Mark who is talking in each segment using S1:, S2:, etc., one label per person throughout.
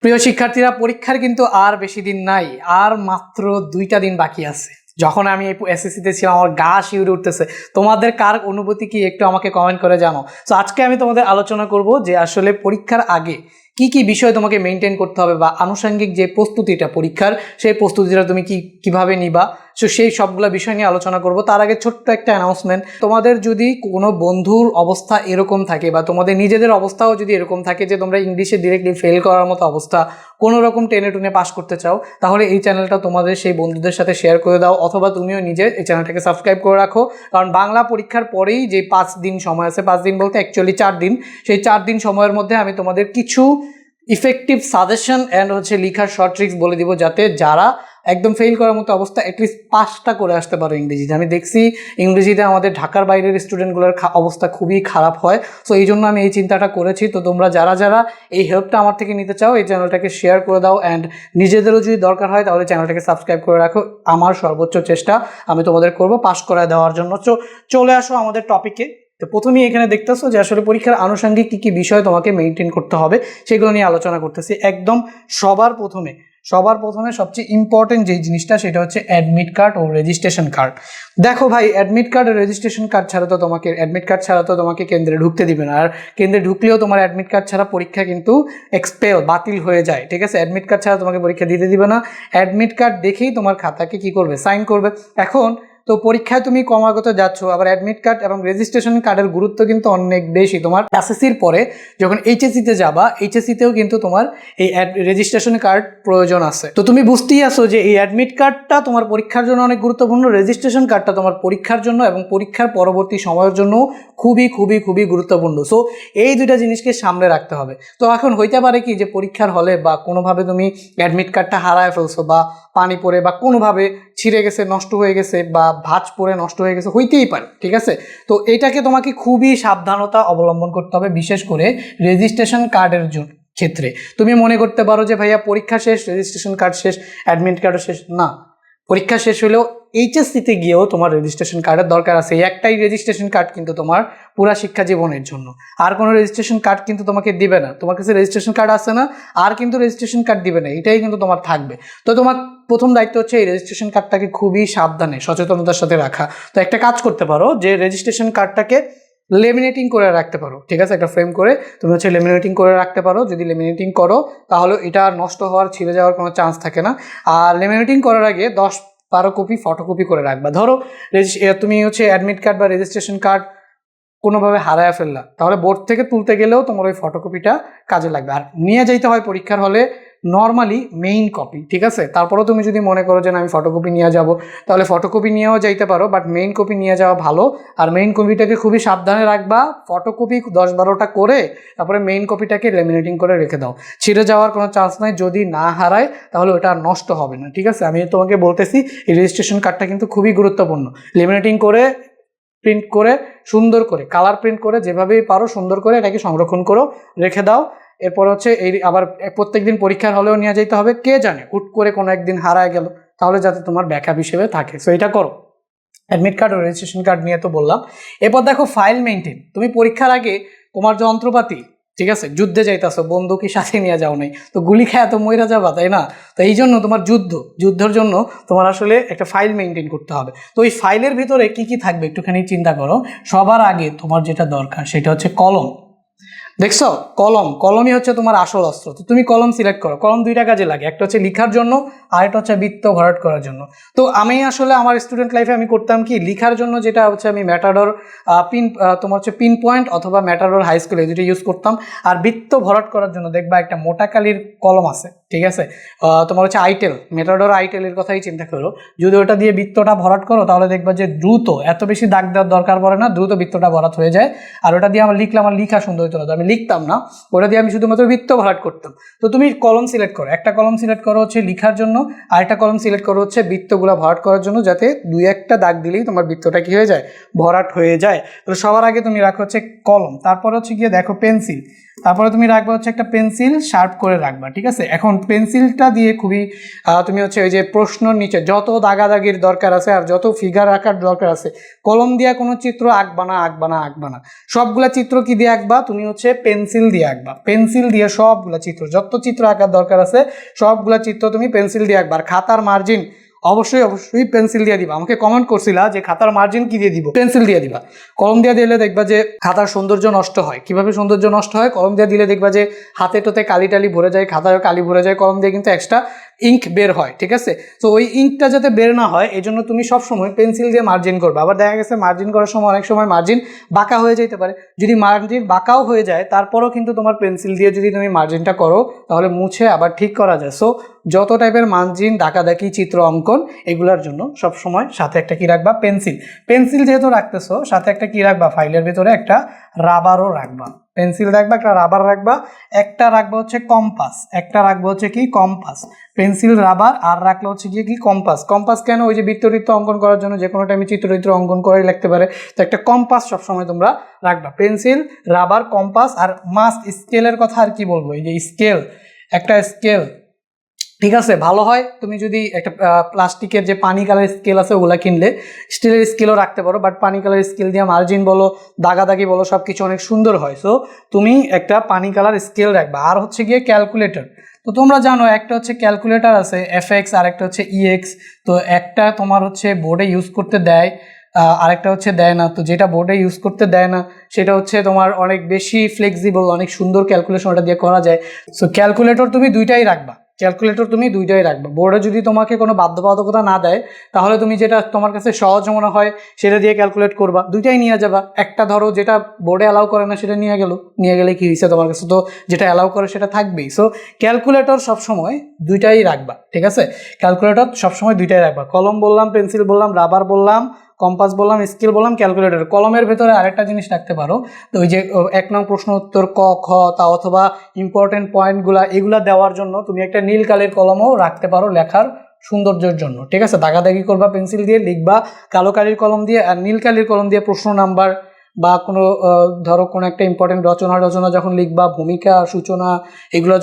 S1: প্রিয় শিক্ষার্থীরা, পরীক্ষার কিন্তু আর বেশি দিন নাই, আর মাত্র 2টা দিন বাকি আছে। যখন আমি এই এসএসসিতে ছিলাম আমার গা শিউরে উঠতেছে। তোমাদের কার অনুভূতি কি একটু আমাকে কমেন্ট করে জানো। তো আজকে আমি তোমাদের আলোচনা করব যে আসলে পরীক্ষার আগে কি কি বিষয় তোমাকে মেনটেন করতে হবে, বা আনুষঙ্গিক যে প্রস্তুতিটা পরীক্ষার, সেই প্রস্তুতিটা তুমি কিভাবে নিবা। সো সেই সবগুলো বিষয় নিয়ে আলোচনা করব। তার আগে ছোট্ট একটা অ্যানাউন্সমেন্ট, তোমাদের যদি কোনো বন্ধুর অবস্থা এরকম থাকে বা তোমাদের নিজেদের অবস্থাও যদি এরকম থাকে যে তোমরা ইংলিশে ডিরেক্টলি ফেল করার মতো অবস্থা, কোনো রকম টেনে টুনে পাস করতে চাও, তাহলে এই চ্যানেলটা তোমাদের সেই বন্ধুদের সাথে শেয়ার করে দাও, অথবা তুমিও নিজে এই চ্যানেলটাকে সাবস্ক্রাইব করে রাখো। কারণ বাংলা পরীক্ষার পরেই যে 5 দিন সময় আছে, 5 দিন বলতে অ্যাকচুয়ালি 4 দিন, সেই 4 দিন সময়ের মধ্যে আমি তোমাদের কিছু ইফেক্টিভ সাজেশন অ্যান্ড লেখার শর্ট ট্রিক্স বলে দিব, যাতে যারা একদম ফেল করার মতো অবস্থা অ্যাটলিস্ট পাসটা করে আসতে পারো ইংরেজিতে। আমি দেখছি ইংরেজিতে আমাদের ঢাকার বাইরের স্টুডেন্টগুলোর অবস্থা খুবই খারাপ হয়। সো এই জন্য আমি এই চিন্তাটা করেছি। তো তোমরা যারা যারা এই হেল্পটা আমার থেকে নিতে চাও, এই চ্যানেলটাকে শেয়ার করে দাও, অ্যান্ড নিজেদেরও যদি দরকার হয় তাহলে চ্যানেলটাকে সাবস্ক্রাইব করে রাখো। আমার সর্বোচ্চ চেষ্টা আমি তোমাদের করব পাস করে দেওয়ার জন্য। তো চলে আসো আমাদের টপিকে। তো প্রথমেই এখানে দেখতেছো যে আসলে পরীক্ষার আনুষঙ্গিক কী কী বিষয় তোমাকে মেনটেন করতে হবে সেগুলো নিয়ে আলোচনা করতেছি। একদম সবার প্রথমে সবচেয়ে ইম্পর্টেন্ট যে জিনিসটা, সেটা হচ্ছে অ্যাডমিট কার্ড ও রেজিস্ট্রেশন কার্ড। দেখো ভাই, অ্যাডমিট কার্ড ও রেজিস্ট্রেশন কার্ড ছাড়া তো অ্যাডমিট কার্ড ছাড়া তো তোমাকে কেন্দ্রে ঢুকতে দিবে না। আর কেন্দ্রে ঢুকলেও তোমার অ্যাডমিট কার্ড ছাড়া পরীক্ষা কিন্তু বাতিল হয়ে যায়। ঠিক আছে, অ্যাডমিট কার্ড ছাড়া তোমাকে পরীক্ষা দিতে দিবে না। অ্যাডমিট কার্ড দেখেই তোমার খাতাকে কি করবে, সাইন করবে। এখন তো পরীক্ষায় তুমি ক্রমাগত যাচ্ছ, আবার অ্যাডমিট কার্ড এবং রেজিস্ট্রেশন কার্ডের গুরুত্ব কিন্তু অনেক বেশি। তোমার এসএসসির পরে যখন এইচএসসিতে যাবা, এইচএসসিতেও কিন্তু তোমার এই রেজিস্ট্রেশন কার্ড প্রয়োজন আছে। তো তুমি বুঝতেই আছো যে এই অ্যাডমিট কার্ডটা তোমার পরীক্ষার জন্য অনেক গুরুত্বপূর্ণ, রেজিস্ট্রেশন কার্ডটা তোমার পরীক্ষার জন্য এবং পরীক্ষার পরবর্তী সময়ের জন্য খুবই খুবই খুবই গুরুত্বপূর্ণ। সো এই দুইটা জিনিসকে সামনে রাখতে হবে। তো এখন হইতে পারে কি যে পরীক্ষার হলে বা কোনোভাবে তুমি অ্যাডমিট কার্ডটা হারায় ফেলছো, বা পানি পড়ে বা কোনোভাবে ছিঁড়ে গেছে, নষ্ট হয়ে গেছে, বা ভাঁজ পড়ে নষ্ট হয়ে গেছে, হইতেই পারে। ঠিক আছে, তো এটাকে তোমাকে খুবই সাবধানতা অবলম্বন করতে হবে, বিশেষ করে রেজিস্ট্রেশন কার্ডের ক্ষেত্রে। তুমি মনে করতে পারো যে ভাইয়া পরীক্ষা শেষ, রেজিস্ট্রেশন কার্ড শেষ, অ্যাডমিট কার্ডও শেষ। না, পরীক্ষা শেষ হলেও এইচএসসিতে গিয়েও তোমার রেজিস্ট্রেশন কার্ডের দরকার আছে। এই একটাই রেজিস্ট্রেশন কার্ড কিন্তু তোমার পুরা শিক্ষা জীবনের জন্য, আর কোনো রেজিস্ট্রেশন কার্ড কিন্তু তোমাকে দিবে না। তোমার কাছে রেজিস্ট্রেশন কার্ড আছে না, আর কিন্তু রেজিস্ট্রেশন কার্ড দিবে না, এটাই কিন্তু তোমার থাকবে। তো তোমার প্রথম দায়িত্ব হচ্ছে এই রেজিস্ট্রেশন কার্ডটাকে খুবই সাবধানে সচেতনতার সাথে রাখা। তো একটা কাজ করতে পারো যে রেজিস্ট্রেশন কার্ডটাকে লেমিনেটিং করে রাখতে পারো। ঠিক আছে, একটা ফ্রেম করে তুমি লেমিনেটিং করে রাখতে পারো। যদি লেমিনেটিং করো তাহলে এটা নষ্ট হওয়ার, ছিঁড়ে যাওয়ার কোনো চান্স থাকে না। আর লেমিনেটিং করার আগে 10-12 কপি ফটোকপি করে রাখবা। ধরো তুমি অ্যাডমিট কার্ড বা রেজিস্ট্রেশন কার্ড কোনোভাবে হারায় ফেললা, তাহলে বোর্ড থেকে তুলতে গেলেও তোমার ওই ফটোকপিটা কাজে লাগবে। আর নিয়ে যাইতে হয় পরীক্ষার হলে নর্মালি মেইন কপি। ঠিক আছে, তারপরেও তুমি যদি মনে করো যে না আমি ফটোকপি নিয়ে যাব, তাহলে ফটোকপি নিয়েও যাইতে পারো, বাট মেইন কপি নিয়ে যাওয়া ভালো। আর মেইন কপিটাকে খুবই সাবধানে রাখবা, ফটোকপি 10-12টা করে তারপরে মেইন কপিটাকে লেমিনেটিং করে রেখে দাও। ছিঁড়ে যাওয়ার কোনো চান্স নাই, যদি না হারায় তাহলে ওটা নষ্ট হবে না। ঠিক আছে, আমি তোমাকে বলতেছি এই রেজিস্ট্রেশন কার্ডটা কিন্তু খুবই গুরুত্বপূর্ণ। লেমিনেটিং করে, প্রিন্ট করে, সুন্দর করে কালার প্রিন্ট করে, যেভাবেই পারো সুন্দর করে এটাকে সংরক্ষণ করো, রেখে দাও। এরপর এই আবার প্রত্যেকদিন পরীক্ষার হলেও নিয়ে যেতে হবে। কে জানে হুট করে কোনো একদিন হারায় গেল, তাহলে যাতে তোমার ব্যাকআপ হিসেবে থাকে। সো এটা করো। অ্যাডমিট কার্ড ও রেজিস্ট্রেশন কার্ড নিয়ে তো বললাম। এরপর দেখো ফাইল মেনটেন। তুমি পরীক্ষার আগে তোমার যন্ত্রপাতি, ঠিক আছে, যুদ্ধে যাইতেছো, বন্দুকের সাথে নিয়ে যাও নাই, তো গুলি খায় তো মইরা যাবা, তাই না? তো এই জন্য তোমার যুদ্ধের জন্য তোমার আসলে একটা ফাইল মেনটেন করতে হবে। তো ওই ফাইলের ভিতরে কি কি থাকবে একটুখানি চিন্তা করো। সবার আগে তোমার যেটা দরকার সেটা হচ্ছে কলম। দেখছো, কলমই হচ্ছে তোমার আসল অস্ত্র। তো তুমি কলম সিলেক্ট করো। কলম দুইটা কাজে লাগে, একটা হচ্ছে লেখার জন্য, আর একটা হচ্ছে বৃত্ত ভরাট করার জন্য। তো আমি আসলে আমার স্টুডেন্ট লাইফে আমি করতাম কি, লেখার জন্য যেটা হচ্ছে আমি ম্যাটাডোর তোমার হচ্ছে পিন পয়েন্ট অথবা ম্যাটাডোর হাই স্কুলে যেটা ইউজ করতাম। আর বৃত্ত ভরাট করার জন্য দেখবা একটা মোটা কালির কলম আছে। ঠিক আছে, তোমার হচ্ছে আইটেল, ম্যাটাডোর আইটেলের কথাই চিন্তা করো। যদি ওটা দিয়ে বৃত্তটা ভরাট করো তাহলে দেখবা যে দ্রুত, এত বেশি দাগ দেওয়ার দরকার পড়ে না, দ্রুত বৃত্তটা ভরাট হয়ে যায়। আর ওটা দিয়ে আমার লেখা সুন্দর হতো না, আমি লিখতাম না, ওটা দিয়ে আমি শুধুমাত্র বৃত্ত ভরাট করতাম। তো তুমি কলম সিলেক্ট করো, একটা কলম সিলেক্ট করো হচ্ছে লেখার জন্য, আর একটা কলম সিলেক্ট করো হচ্ছে বৃত্তগুলো ভরাট করার জন্য, যাতে 2-1টা দাগ দিলেই তোমার বৃত্তটা কি হয়ে যায়, ভরাট হয়ে যায়। তো সবার আগে তুমি রাখো হচ্ছে কলম। তারপর হচ্ছে গিয়ে দেখো পেন্সিল। তারপরে তুমি রাখবা হচ্ছে একটা পেন্সিল শার্প করে রাখবা, ঠিক আছে। এখন পেন্সিলটা দিয়ে খুবই তুমি হচ্ছে ওই যে প্রশ্নর নিচে যত দাগাদাগির দরকার আছে আর যত ফিগার আঁকার দরকার আছে, কলম দিয়ে কোনো চিত্র আঁকবা না। সবগুলা চিত্র কি দিয়ে আঁকবা, তুমি হচ্ছে পেন্সিল দিয়ে আঁকবা। পেন্সিল দিয়ে সবগুলা চিত্র, যত চিত্র আঁকার দরকার আছে সবগুলা চিত্র তুমি পেন্সিল দিয়ে আঁকবা। আর খাতার মার্জিন অবশ্যই পেন্সিল দিয়ে দিবা। আমাকে কমেন্ট করছিলা যে খাতার মার্জিন কি দিয়ে দিব, পেন্সিল দিয়ে দিবা। কলম দিয়ে দিলে দেখবা যে খাতার সৌন্দর্য নষ্ট হয়। কিভাবে সৌন্দর্য নষ্ট হয়, কলম দিয়ে দিলে দেখবা যে হাতে টোতে কালি টালি ভরে যায়, খাতায় কালি ভরে যায়, কলম দিয়ে কিন্তু এক্সট্রা ইঙ্ক বের হয়, ঠিক আছে। তো ওই ইঙ্কটা যাতে বের না হয় এই জন্য তুমি সবসময় পেন্সিল দিয়ে মার্জিন করবে। আবার দেখা গেছে মার্জিন করার সময় অনেক সময় মার্জিন বাঁকা হয়ে যেতে পারে। যদি মার্জিন বাঁকাও হয়ে যায় তারপরও কিন্তু তোমার পেন্সিল দিয়ে যদি তুমি মার্জিনটা করো তাহলে মুছে আবার ঠিক করা যায়। সো যত টাইপের মার্জিন, ডাকাডাকি, চিত্র অঙ্কন এগুলোর জন্য সবসময় সাথে একটা কি রাখবা, পেন্সিল। পেন্সিল যেহেতু রাখতেছো সাথে একটা কি রাখবা, ফাইলের ভিতরে একটা রাবারও রাখবা। পেন্সিল রাখবা, একটা রাবার রাখবা, একটা রাখবা হচ্ছে কম্পাস, একটা রাখবা হচ্ছে কি কম্পাস। পেন্সিল, রাবার আর রাখলে হচ্ছে গিয়ে কি কম্পাস। কম্পাস কেন, ওই যে বৃত্ত অঙ্কন করার জন্য যে কোনো টাইমে চিত্র অঙ্কন করাই লাগতে পারে, তো একটা কম্পাস সবসময় তোমরা রাখবা। পেন্সিল, রাবার, কম্পাস আর মাস্ট স্কেলের কথা আর কি বলবো, এই যে স্কেল, একটা স্কেল, ঠিক আছে। ভালো হয় তুমি যদি একটা প্লাস্টিকের যে পানি কালার স্কেল আছে ওগুলা কিনলে, স্টিলের স্কেলও রাখতে পারো, বাট পানি কালার স্কেল দিয়ে মার্জিন বলো, দাগাদাগি বলো, সব কিছু অনেক সুন্দর হয়। সো তুমি একটা পানি কালার স্কেল রাখবা। আর হচ্ছে গিয়ে ক্যালকুলেটর। তো তোমরা জানো একটা হচ্ছে ক্যালকুলেটর আছে এফএক্স আর একটা হচ্ছে ইএক্স। তো একটা তোমার হচ্ছে বোর্ডে ইউজ করতে দেয়, আরেকটা হচ্ছে দেয় না। তো যেটা বোর্ডে ইউজ করতে দেয় না সেটা হচ্ছে তোমার অনেক বেশি ফ্লেক্সিবল, অনেক সুন্দর ক্যালকুলেশন ওটা দিয়ে করা যায়। সো ক্যালকুলেটর তুমি দুইটাই রাখবা, বোর্ডে যদি তোমাকে কোনো বাধ্যবাধকতা না দেয় তাহলে তুমি যেটা তোমার কাছে সহজ মনে হয় সেটা দিয়ে ক্যালকুলেট করবা, দুইটাই নিয়ে যাবা। একটা ধরো যেটা বোর্ডে অ্যালাউ করে না সেটা নিয়ে গেলে কি হয়েছে, তোমার কাছে তো যেটা অ্যালাউ করে সেটা থাকবেই। সো ক্যালকুলেটর সবসময় দুইটাই রাখবা, ঠিক আছে। ক্যালকুলেটর সবসময় দুইটাই রাখবা। কলম বললাম, পেন্সিল বললাম, রাবার বললাম, কম্পাস বললাম, স্কেল বললাম, ক্যালকুলেটর। কলমের ভেতরে আরেকটা জিনিস রাখতে পারো, তো ওই যে 1 নং প্রশ্ন উত্তর, ক খ তা অথবা ইম্পর্টেন্ট পয়েন্টগুলা এগুলা দেওয়ার জন্য তুমি একটা নীল কালির কলমও রাখতে পারো লেখার সৌন্দর্যের জন্য, ঠিক আছে। দাগাদাগি করবা পেন্সিল দিয়ে, লিখবা কালো কালির কলম দিয়ে, আর নীল কালির কলম দিয়ে প্রশ্ন নাম্বার বা কোনো ধরো কোনো একটা ইম্পর্টেন্ট রচনা যখন লিখবা, ভূমিকা, সূচনা, এগুলো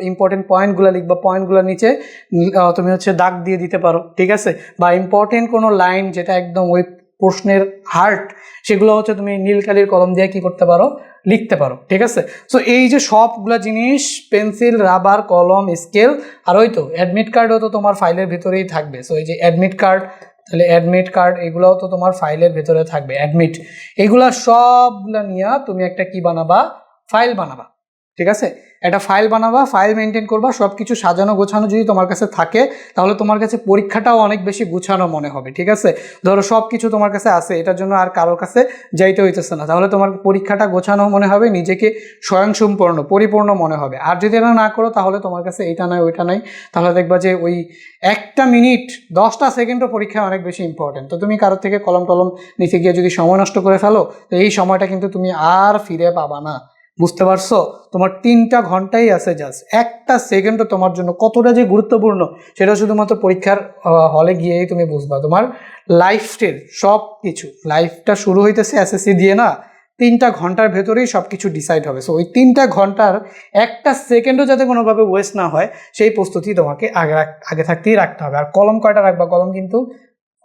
S1: ইম্পর্টেন্ট পয়েন্টগুলো লিখবা, পয়েন্টগুলোর নিচে তুমি হচ্ছে দাগ দিয়ে দিতে পারো, ঠিক আছে। বা ইম্পর্টেন্ট কোনো লাইন যেটা একদম ওই প্রশ্নের হার্ট, সেগুলো হচ্ছে তুমি নীল কালির কলম দিয়ে কি করতে পারো, লিখতে পারো, ঠিক আছে। সো এই যে সবগুলা জিনিস, পেন্সিল, রাবার, কলম, স্কেল, আর ওই তো অ্যাডমিট কার্ডও তো তোমার ফাইলের ভিতরেই থাকবে। সো এই যে অ্যাডমিট কার্ড, তাহলে অ্যাডমিট কার্ড এগুলোও তো তোমার ফাইলের ভেতরে থাকবে। অ্যাডমিট এগুলা সবগুলা নিয়ে তুমি একটা কি বানাবা, ফাইল বানাবা, ঠিক আছে। একটা ফাইল বানাবা, ফাইল মেনটেন করবা, সব কিছু সাজানো গোছানো যদি তোমার কাছে থাকে তাহলে তোমার কাছে পরীক্ষাটাও অনেক বেশি গুছানো মনে হবে, ঠিক আছে। ধরো সব কিছু তোমার কাছে আছে, এটার জন্য আর কারোর কাছে যাইতে হইতেছে না, তাহলে তোমার পরীক্ষাটা গোছানো মনে হবে, নিজেকে স্বয়ংসম্পূর্ণ পরিপূর্ণ মনে হবে। আর যদি এটা না করো তাহলে তোমার কাছে এইটা নাই ওইটা নাই, তাহলে দেখবা যে ওই 1 মিনিট 10টা সেকেন্ডও পরীক্ষা অনেক বেশি ইম্পর্টেন্ট। তো তুমি কারোর থেকে কলম টলম নিচে গিয়ে যদি সময় নষ্ট করে ফেলো তো এই সময়টা কিন্তু তুমি আর ফিরে পাবা না, বুঝতে পারছো। তোমার 3টা ঘন্টাই আছে, জাস্ট 1টা সেকেন্ডও তোমার জন্য কতটা যে গুরুত্বপূর্ণ সেটা শুধুমাত্র পরীক্ষার হলে গিয়েই তুমি বুঝবা। তোমার লাইফের সব কিছু, লাইফটা শুরু হইতেছে এসএসসি দিয়ে না, 3টা ঘন্টার ভেতরেই সব কিছু ডিসাইড হবে। সো ওই 3টা ঘন্টার 1টা সেকেন্ডও যাতে কোনোভাবে ওয়েস্ট না হয় সেই প্রস্তুতি তোমাকে আগে থাকতেই রাখতে হবে। আর কলম কয়টা রাখবা, কলম কিন্তু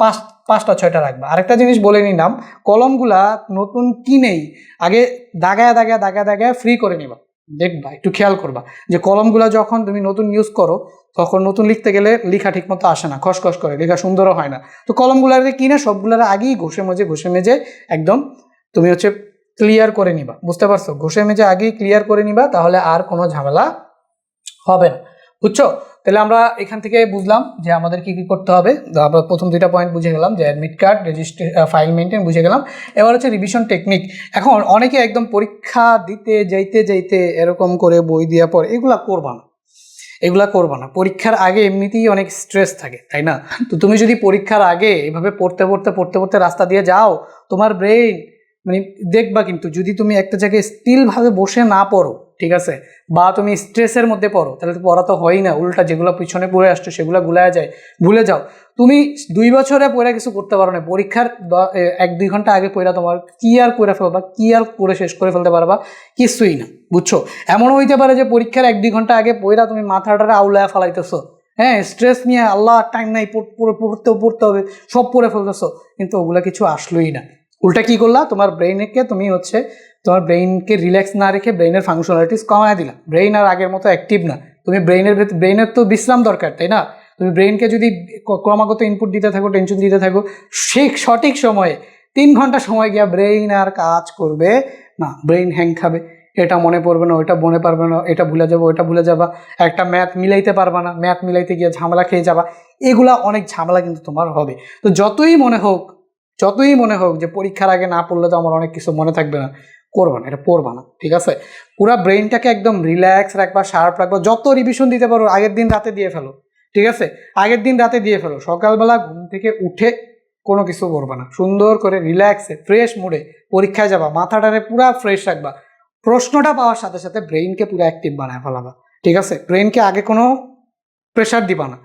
S1: 5টা 6টা রাখবা। আরেকটা জিনিস বলে নিলাম, কলমগুলা নতুন কিনেই আগে দাগায় ফ্রি করে নিবা। দেখবা, একটু খেয়াল করবা যে কলমগুলা যখন তুমি নতুন ইউজ করো তখন নতুন লিখতে গেলে লেখা ঠিক মতো আসে না, খসখস করে, লেখা সুন্দরও হয় না। তো কলমগুলারে কিনে সবগুলার আগেই ঘষে মেজে একদম তুমি হচ্ছে ক্লিয়ার করে নিবা, বুঝতে পারছো। ঘষে মেজে আগেই ক্লিয়ার করে নিবা, তাহলে আর কোনো ঝামেলা হবে না, বুঝছো। তাহলে আমরা এখান থেকে বুঝলাম যে আমাদের কি কি করতে হবে। আমরা প্রথম 2টা পয়েন্ট বুঝে গেলাম, যে অ্যাডমিট কার্ড, ফাইল মেনটেন বুঝে গেলাম। এবার হচ্ছে রিভিশন টেকনিক। এখন অনেকে একদম পরীক্ষা দিতে যাইতে এরকম করে বই দেওয়া পর এগুলা করবা না। পরীক্ষার আগে এমনিতেই অনেক স্ট্রেস থাকে, তাই না। তো তুমি যদি পরীক্ষার আগে এভাবে পড়তে রাস্তা দিয়ে যাও, তোমার ব্রেইন মানে দেখবা কিন্তু যদি তুমি একটা জায়গায় স্টিলভাবে বসে না পড়ো, ঠিক আছে, বা তুমি স্ট্রেসের মধ্যে পড়ো, তাহলে তো পড়া তো হয়ই না, উল্টা যেগুলো পিছনে পড়ে আসছো সেগুলো গুলায় যায়, ভুলে যাও। তুমি 2 বছরে পড়ে কিছু করতে পারো না, পরীক্ষার 1-2 ঘন্টা আগে পড়া তোমার কি আর করে ফেলবা, কি আর করে শেষ করে ফেলতে পারবা, কিছুই না, বুঝছো। এমনও হইতে পারে যে পরীক্ষার 1-2 ঘন্টা আগে পড়া তুমি মাথাটারে আউলায় ফেলাইতেছো, হ্যাঁ, স্ট্রেস নিয়ে আল্লাহ টাইম নাই, পড়তে হবে, সব পড়ে ফেলতেছো, কিন্তু ওগুলা কিছু আসলোই না। উল্টা কি করলা, তোমার ব্রেইনকে তুমি হচ্ছে তোমার ব্রেইনকে রিল্যাক্স না রেখে ব্রেইনের ফাংশনালিটিস কমায় দিলা, ব্রেইন আর আগের মতো অ্যাক্টিভ না। তুমি ব্রেইনের তো বিশ্রাম দরকার, তাই না? তুমি ব্রেইনকে যদি ক্রমাগত ইনপুট দিতে থাকো, টেনশন দিতে থাকো, সঠিক সময়ে 3 ঘন্টা সময় গিয়া ব্রেইন আর কাজ করবে না, ব্রেইন হ্যাং খাবে, এটা মনে পড়বে না, ওইটা মনে পারবে না, এটা ভুলে যাবো, ওইটা ভুলে যাবা, একটা ম্যাথ মিলাইতে পারবা না, ম্যাথ মিলাইতে গিয়ে ঝামেলা খেয়ে যাবা, এগুলা অনেক ঝামেলা কিন্তু তোমার হবে। তো যতই মনে হোক যে পরীক্ষার আগে না পড়লে তো আমার অনেক কিছু মনে থাকবে না, করবা না, এটা পড়বা না, ঠিক আছে? পুরা ব্রেইনটাকে একদম রিল্যাক্স রাখবা, শার্প রাখবা, যত রিভিশন দিতে পারো আগের দিন রাতে দিয়ে ফেলো, ঠিক আছে? আগের দিন রাতে দিয়ে ফেলো, সকালবেলা ঘুম থেকে উঠে কোনো কিছু করবা না, সুন্দর করে রিল্যাক্সে ফ্রেশ মুডে পরীক্ষায় যাবা, মাথাটারে পুরা ফ্রেশ রাখবা, প্রশ্নটা পাওয়ার সাথে সাথে ব্রেইনকে পুরো অ্যাক্টিভ বানায় ফেলাবা, ঠিক আছে? ব্রেইনকে আগে কোনো প্রেশার দিবা না,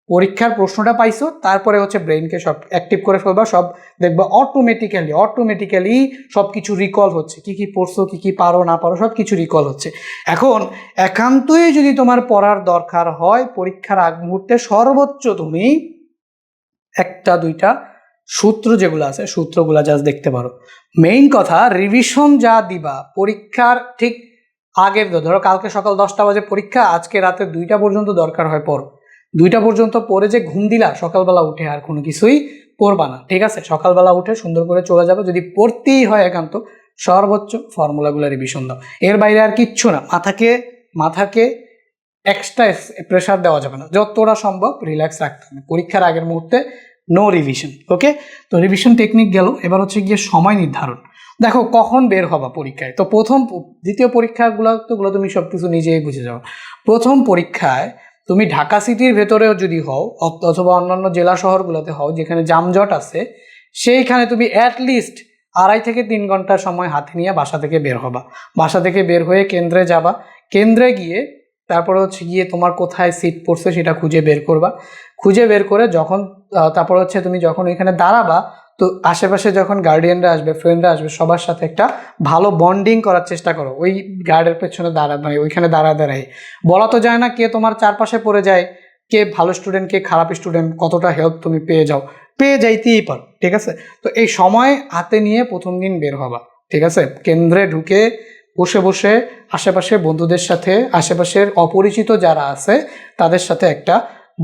S1: পরীক্ষার প্রশ্নটা পাইছো, তারপরে হচ্ছে ব্রেইনকে সব অ্যাক্টিভ করে ফেলবা, সব দেখবা অটোমেটিক্যালি সব কিছু রিকল হচ্ছে, কি কি পড়ছো, কি কি পারো না পারো, সব কিছু রিকল হচ্ছে। এখন একান্তই যদি তোমার পড়ার দরকার হয়, পরীক্ষার আগ মুহূর্তে সর্বোচ্চ তুমি 1-2টা সূত্র যেগুলো আছে, সূত্রগুলা জাস্ট দেখতে পারো। মেইন কথা, রিভিশন যা দিবা পরীক্ষার ঠিক আগের, ধরো কালকে সকাল 10টা বাজে পরীক্ষা, আজকে রাতে 2টা পর্যন্ত দরকার হয় পড়ো, 2টা পর্যন্ত পড়ে যে ঘুম দিলা, সকালবেলা উঠে আর কোনো কিছুই পড়বা না, ঠিক আছে? সকালবেলা উঠে সুন্দর করে চলে যাবে, যদি পড়তেই হয় একান্ত সর্বোচ্চ ফর্মুলাগুলো রিভিশন দাও, এর বাইরে আর কিচ্ছু না। মাথাকে এক্সট্রা প্রেশার দেওয়া যাবে না, যতটা সম্ভব রিল্যাক্স রাখতে হবে পরীক্ষার আগের মুহূর্তে, নো রিভিশন, ওকে? তো রিভিশন টেকনিক গেল, এবার হচ্ছে গিয়ে সময় নির্ধারণ। দেখো কখন বের হবা পরীক্ষায়, তো দ্বিতীয় পরীক্ষাগুলো তুমি সব কিছু নিজেই বুঝে যাও। প্রথম পরীক্ষায় তুমি ঢাকা সিটির ভেতরেও যদি হও, অথবা অন্যান্য জেলা শহরগুলোতে হও যেখানে যানজট আছে, সেইখানে তুমি অ্যাটলিস্ট 2.5 থেকে 3 ঘন্টা সময় হাতে নিয়ে বাসা থেকে বের হবা, বাসা থেকে বের হয়ে কেন্দ্রে যাবা, কেন্দ্রে গিয়ে তারপরে হচ্ছে গিয়ে তোমার কোথায় সিট পড়ছে সেটা খুঁজে বের করবা, খুঁজে বের করে যখন তারপর হচ্ছে তুমি যখন ওইখানে দাঁড়াবা, তো আশেপাশে যখন গার্ডিয়ানরা আসবে, ফ্রেন্ডরা আসবে, সবার সাথে একটা ভালো বন্ডিং করার চেষ্টা করো, ওই গার্ডের পেছনে মানে ওইখানে দাঁড়ায়। বলা তো যায় না কে তোমার চারপাশে পড়ে যায়, কে ভালো স্টুডেন্ট, কে খারাপ স্টুডেন্ট, কতটা হেল্প তুমি পেয়ে যাইতেই পারো, ঠিক আছে? তো এই সময় হাতে নিয়ে প্রথম দিন বের হবা, ঠিক আছে? কেন্দ্রে ঢুকে বসে বসে আশেপাশে বন্ধুদের সাথে, আশেপাশের অপরিচিত যারা আছে তাদের সাথে একটা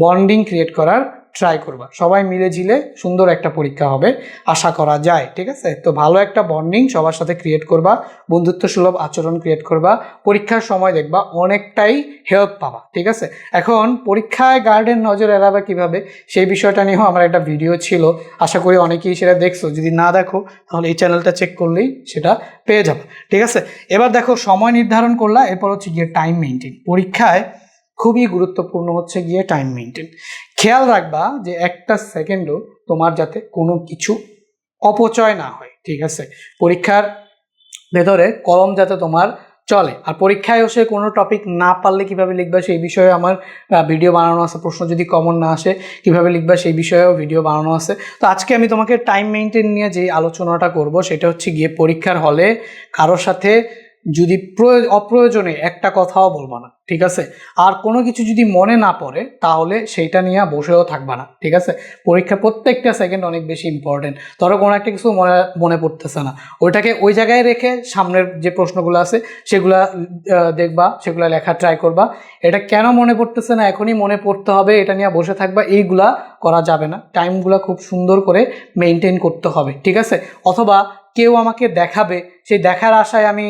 S1: বন্ডিং ক্রিয়েট করার ট্রাই করবা, সবাই মিলে ঝিলে সুন্দর একটা পরীক্ষা হবে আশা করা যায়, ঠিক আছে? তো ভালো একটা বন্ডিং সবার সাথে ক্রিয়েট করবা, বন্ধুত্ব সুলভ আচরণ ক্রিয়েট করবা, পরীক্ষার সময় দেখবা অনেকটাই হেল্প পাবা, ঠিক আছে? এখন পরীক্ষায় গার্ডেন নজর এড়াবে কিভাবে, সেই বিষয়টা নিয়েও আমার একটা ভিডিও ছিল, আশা করি অনেকেই সেটা দেখছো, যদি না দেখো তাহলে এই চ্যানেলটা চেক করলেই সেটা পেয়ে যাবে, ঠিক আছে? এবার দেখো, সময় নির্ধারণ করলা, এরপর হচ্ছে গিয়ে টাইম মেনটেন। পরীক্ষায় খুবই গুরুত্বপূর্ণ হচ্ছে গিয়ে টাইম মেনটেন। খেয়াল রাখবা যে একটা সেকেন্ডও তোমার যাতে কোনো কিছু অপচয় না হয়, ঠিক আছে? পরীক্ষার ভেতরে কলম যাতে তোমার চলে, আর পরীক্ষায় এসে কোনো টপিক না পারলে কিভাবে লিখবা সেই বিষয়ে আমার ভিডিও বানানো আছে, প্রশ্ন যদি কমন না আসে কিভাবে লিখবা সেই বিষয়েও ভিডিও বানানো আছে। তো আজকে আমি তোমাকে টাইম মেনটেন নিয়ে যে আলোচনাটা করব সেটা হচ্ছে গিয়ে পরীক্ষার হলে কারোর সাথে যদি অপ্রয়োজনে একটা কথাও বলবো না, ঠিক আছে? আর কোনো কিছু যদি মনে না পড়ে তাহলে সেইটা নিয়ে বসেও থাকবা না, ঠিক আছে? পরীক্ষার প্রত্যেকটা সেকেন্ড অনেক বেশি ইম্পর্টেন্ট। ধরো কোনো একটা কিছু মনে পড়তেছে না, ওইটাকে ওই জায়গায় রেখে সামনের যে প্রশ্নগুলো আছে সেগুলা দেখবা, সেগুলা লেখা ট্রাই করবা। এটা কেন মনে পড়তেছে না, এখনই মনে পড়তে হবে, এটা নিয়ে বসে থাকবা, এইগুলা করা যাবে না। টাইমগুলা খুব সুন্দর করে মেনটেন করতে হবে, ঠিক আছে? অথবা কেউ আমাকে দেখাবে, সেই দেখার আশায় আমি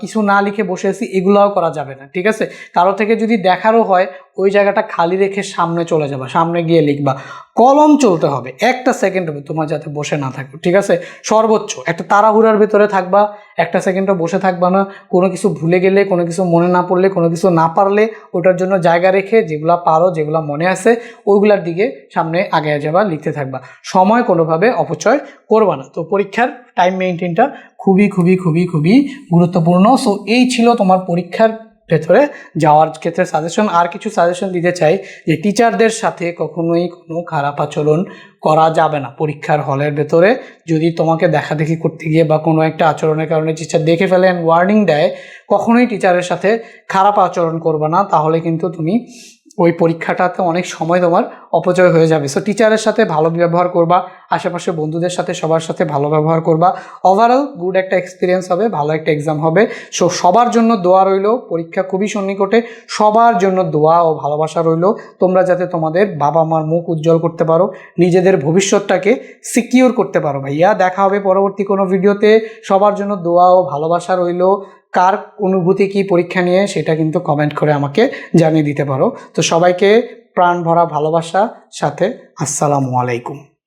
S1: কিছু না লিখে বসে আছি, এগুলাও করা যাবে না, ঠিক আছে? কারো থেকে যদি দেখারও হয় ওই জায়গাটা খালি রেখে সামনে চলে যাবা, সামনে গিয়ে লিখবা, কলম চলতে হবে, একটা সেকেন্ড তোমার যাতে বসে না থাকো, ঠিক আছে? সর্বোচ্চ একটা তাড়াহুড়ার ভেতরে থাকবা, একটা সেকেন্ডও বসে থাকবা না, কোনো কিছু ভুলে গেলে, কোনো কিছু মনে না পড়লে, কোনো কিছু না পারলে ওটার জন্য জায়গা রেখে যেগুলা পারো, যেগুলা মনে আছে ওইগুলার দিকে সামনে আগে যাবা, লিখতে থাকবা, সময় কোনোভাবে অপচয় করবা না। তো পরীক্ষার টাইম মেনটেনটা খুবই খুবই খুবই খুবই গুরুত্বপূর্ণ। সো এই ছিল তোমার পরীক্ষার ভেতরে যাওয়ার ক্ষেত্রে সাজেশন। আর কিছু সাজেশন দিতে চাই যে টিচারদের সাথে কখনোই কোনো খারাপ আচরণ করা যাবে না পরীক্ষার হলের ভেতরে। যদি তোমাকে দেখাদেখি করতে গিয়ে বা কোনো একটা আচরণের কারণে টিচার দেখে ফেলে অ্যান্ড ওয়ার্নিং দেয়, কখনোই টিচারের সাথে খারাপ আচরণ করবে না, তাহলে কিন্তু তুমি ওই পরীক্ষাটাতে অনেক সময় তোমার অপচয় হয়ে যাবে। সো টিচারের সাথে ভালো ব্যবহার করবা, আশেপাশে বন্ধুদের সাথে সবার সাথে ভালো ব্যবহার করবা, ওভারঅল গুড একটা এক্সপিরিয়েন্স হবে, ভালো একটা এক্সাম হবে। সো সবার জন্য দোয়া রইল, পরীক্ষা খুবই সন্নিকটে, সবার জন্য দোয়া ও ভালোবাসা রইল, তোমরা যাতে তোমাদের বাবা মার মুখ উজ্জ্বল করতে পারো, নিজেদের ভবিষ্যৎটাকে সিকিউর করতে পারো। ভাইয়া দেখা হবে পরবর্তী কোনো ভিডিওতে, সবার জন্য দোয়া ও ভালোবাসা রইল। কার অনুভূতি কি পরীক্ষা নিয়ে সেটা কিন্তু কমেন্ট করে আমাকে জানিয়ে দিতে পারো। তো সবাইকে প্রাণ ভরা ভালোবাসা সাথে আসসালামু আলাইকুম।